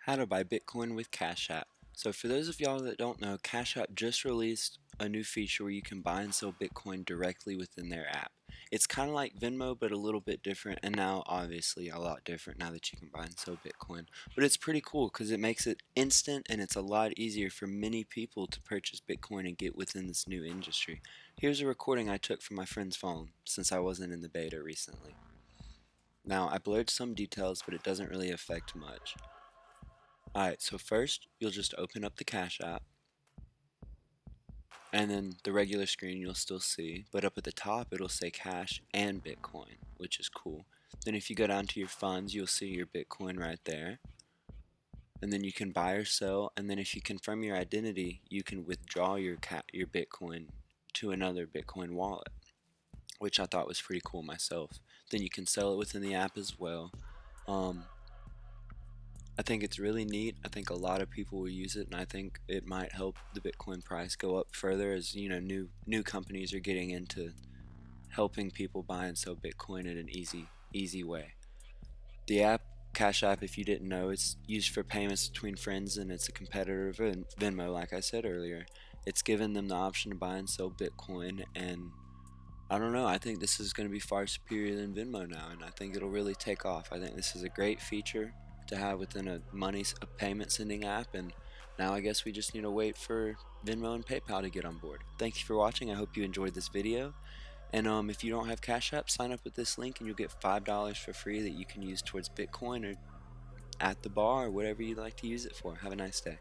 How to buy Bitcoin with Cash App. So for those of y'all that don't know, Cash App just released a new feature where you can buy and sell Bitcoin directly within their app. It's kind of like Venmo, but a little bit different, and now obviously a lot different now that you can buy and sell Bitcoin. But it's pretty cool because it makes it instant and it's a lot easier for many people to purchase Bitcoin and get within this new industry. Here's a recording I took from my friend's phone since I wasn't in the beta recently. Now, I blurred some details, but it doesn't really affect much. Alright, so first you'll just open up the Cash App, and then the regular screen you'll still see, but up at the top it'll say Cash and Bitcoin, which is cool. Then if you go down to your funds, you'll see your Bitcoin right there, and then you can buy or sell, and then if you confirm your identity, you can withdraw your Bitcoin to another Bitcoin wallet, which I thought was pretty cool myself. Then you can sell it within the app as well. Um, I think it's really neat. I think a lot of people will use it, and I think it might help the Bitcoin price go up further as new companies are getting into helping people buy and sell Bitcoin in an easy way. The app Cash App, if you didn't know, it's used for payments between friends, and it's a competitor of Venmo, like I said earlier. It's given them the option to buy and sell Bitcoin, and I don't know. I think this is going to be far superior than Venmo now, and I think it'll really take off. I think this is a great feature to have within a payment sending app, and now I guess we just need to wait for Venmo and PayPal to get on board. Thank you for watching. I hope you enjoyed this video. And if you don't have Cash App, sign up with this link and you'll get $5 for free that you can use towards Bitcoin or at the bar or whatever you'd like to use it for. Have a nice day.